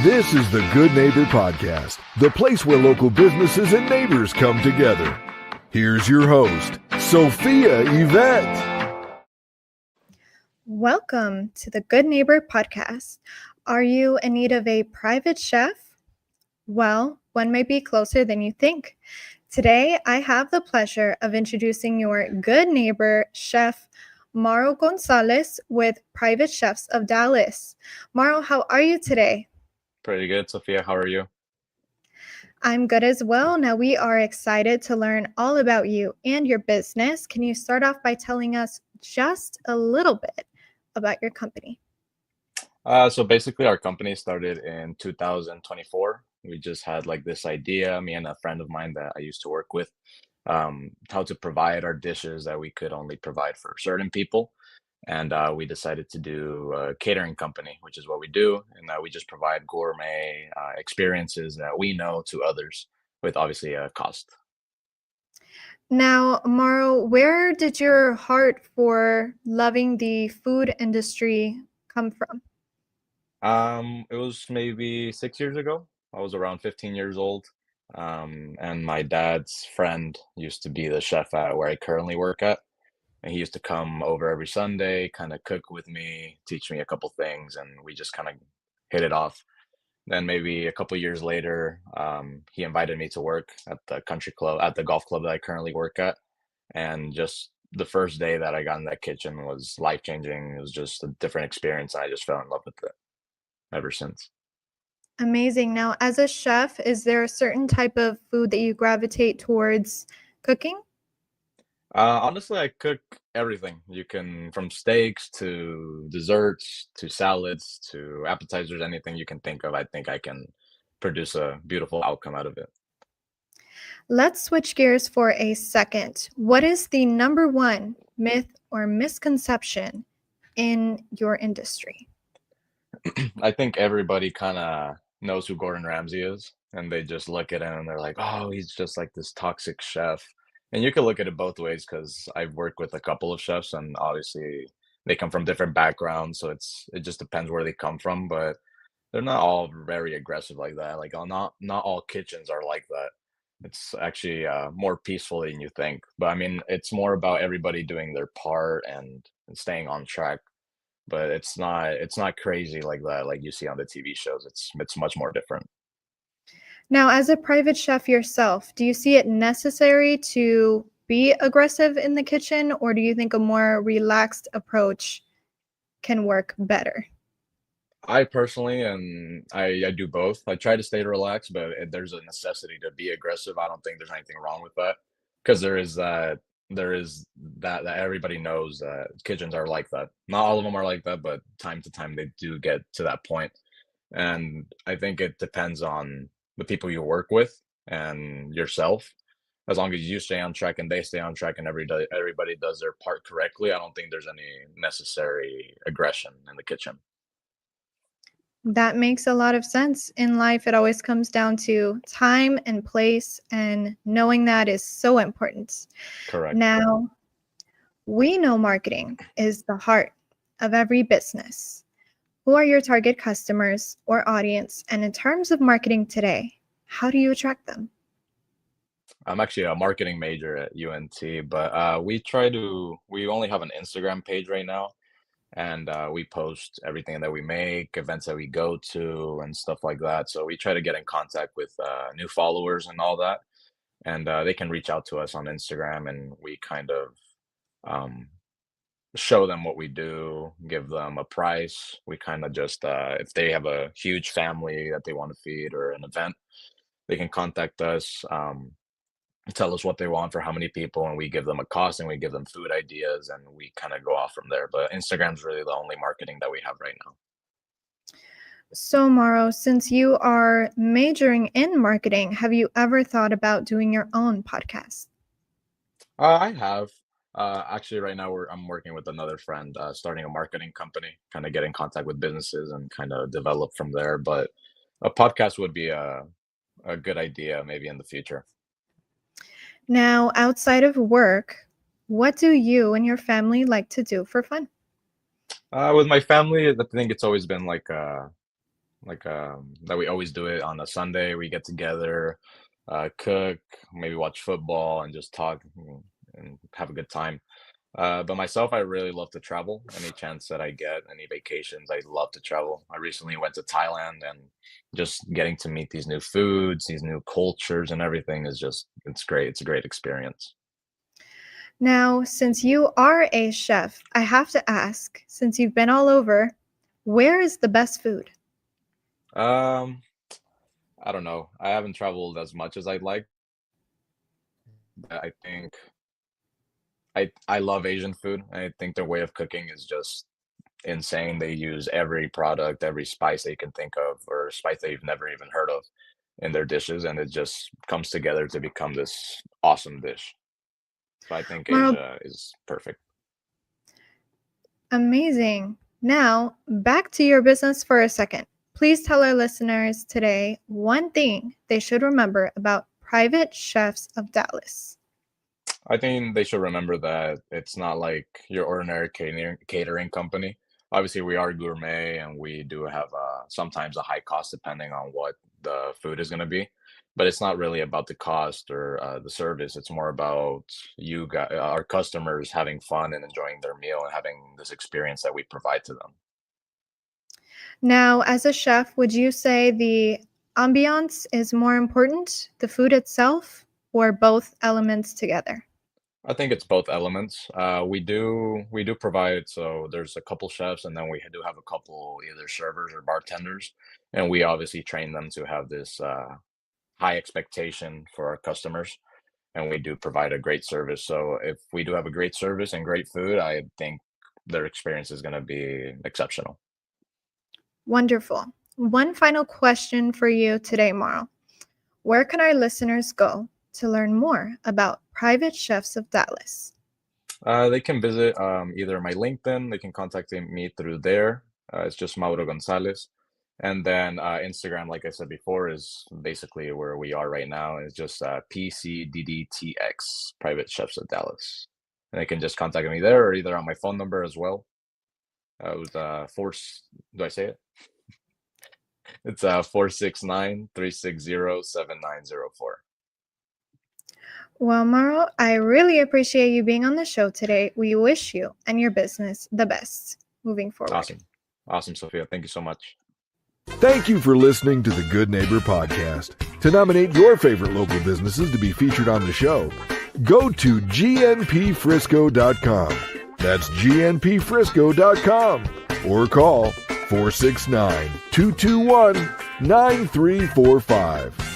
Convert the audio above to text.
This is the Good Neighbor Podcast, the place where local businesses and neighbors come together. Here's your host, Sophia Yvette. Welcome to the Good Neighbor Podcast. Are you in need of a private chef? Well, one may be closer than you think. Today, I have the pleasure of introducing your good neighbor, Chef Mauro Gonzalez with Private Chefs of Dallas. Mauro, how are you today? Pretty good, Sophia. How are you? I'm good as well. Now, we are excited to learn all about you and your business. Can you start off by telling us just a little bit about your company? So basically, our company started in 2024. We just had like this idea, me and a friend of mine that I used to work with, how to provide our dishes that we could only provide for certain people. And we decided to do a catering company, which is what we do. And we just provide gourmet experiences that we know to others with obviously a cost. Now, Mauro, where did your heart for loving the food industry come from? It was maybe 6 years ago. I was around 15 years old. And my dad's friend used to be the chef at where I currently work at. And he used to come over every Sunday, kind of cook with me, teach me a couple things, and we just kind of hit it off. Then maybe a couple years later, he invited me to work at the country club, at the golf club that I currently work at. And just the first day that I got in that kitchen was life changing. It was just a different experience. And I just fell in love with it ever since. Amazing. Now, as a chef, is there a certain type of food that you gravitate towards cooking? Honestly, I cook everything. You can, from steaks to desserts to salads to appetizers, anything you can think of. I think I can produce a beautiful outcome out of it. Let's switch gears for a second. What is the number one myth or misconception in your industry? I think everybody kind of knows who Gordon Ramsay is, and they just look at him and they're like, "Oh, he's just like this toxic chef." And you can look at it both ways because I've worked with a couple of chefs, and obviously they come from different backgrounds, so it just depends where they come from. But they're not all very aggressive like that. Like not all kitchens are like that. It's actually more peaceful than you think. But I mean, it's more about everybody doing their part and staying on track. But it's not crazy like that like you see on the TV shows. It's much more different. Now, as a private chef yourself, do you see it necessary to be aggressive in the kitchen, or do you think a more relaxed approach can work better? I personally, and I do both. I try to stay relaxed, but there's a necessity to be aggressive. I don't think there's anything wrong with that because there is that everybody knows that kitchens are like that. Not all of them are like that, but time to time they do get to that point. And I think it depends on the people you work with and yourself. As long as you stay on track and they stay on track and everybody does their part correctly, I don't think there's any necessary aggression in the kitchen. That makes a lot of sense. In life, it always comes down to time and place, and knowing that is so important. Correct. Now, we know marketing is the heart of every business. Who are your target customers or audience? And in terms of marketing today, how do you attract them? I'm actually a marketing major at UNT, but we only have an Instagram page right now, and we post everything that we make, events that we go to, and stuff like that. So we try to get in contact with new followers and all that, and they can reach out to us on Instagram, and we kind of um, show them what we do, give them a price. We kind of just if they have a huge family that they want to feed or an event, they can contact us. Tell us what they want for how many people, and we give them a cost and we give them food ideas, and we kind of go off from there. But Instagram's really the only marketing that we have right now. So, Mauro, since you are majoring in marketing, have you ever thought about doing your own podcast? I have actually right now I'm working with another friend, starting a marketing company, kind of get in contact with businesses and kind of develop from there. But a podcast would be a good idea maybe in the future. Now, outside of work, what do you and your family like to do for fun? With my family, I think it's always been like that we always do it on a Sunday. We get together, cook, maybe watch football, and just talk and have a good time. But myself, I really love to travel. Any chance that I get, any vacations, I love to travel. I recently went to Thailand, and just getting to meet these new foods, these new cultures, and everything is it's great. It's a great experience. Now, since you are a chef, I have to ask, since you've been all over, where is the best food? Um, I don't know. I haven't traveled as much as I'd like, but I think I love Asian food. I think their way of cooking is just insane. They use every product, every spice they can think of, or spice they've never even heard of in their dishes, and it just comes together to become this awesome dish. So I think Mauro, Asia is perfect. amazing. Now, back to your business for a second. Please tell our listeners today one thing they should remember about Private Chefs of Dallas. I think they should remember that it's not like your ordinary catering company. Obviously, we are gourmet, and we do have sometimes a high cost depending on what the food is going to be. But it's not really about the cost or the service. It's more about you guys, our customers, having fun and enjoying their meal and having this experience that we provide to them. Now, as a chef, would you say the ambiance is more important, the food itself, or both elements together? I think it's both elements. We do provide, so there's a couple chefs, and then we do have a couple either servers or bartenders, and we obviously train them to have this high expectation for our customers, and we do provide a great service. So if we do have a great service and great food, I think their experience is going to be exceptional. Wonderful. One final question for you today, Mauro. Where can our listeners go to learn more about Private Chefs of Dallas? They can visit either my LinkedIn. They can contact me through there. It's just Mauro Gonzalez. And then Instagram, like I said before, is basically where we are right now. It's just PCDDTX, Private Chefs of Dallas. And they can just contact me there, or either on my phone number as well. It was do I say it? It's 469-360-7904. Well, Mauro, I really appreciate you being on the show today. We wish you and your business the best moving forward. Awesome, Sophia. Thank you so much. Thank you for listening to the Good Neighbor Podcast. To nominate your favorite local businesses to be featured on the show, go to gnpfrisco.com. That's gnpfrisco.com. Or call 469-221-9345.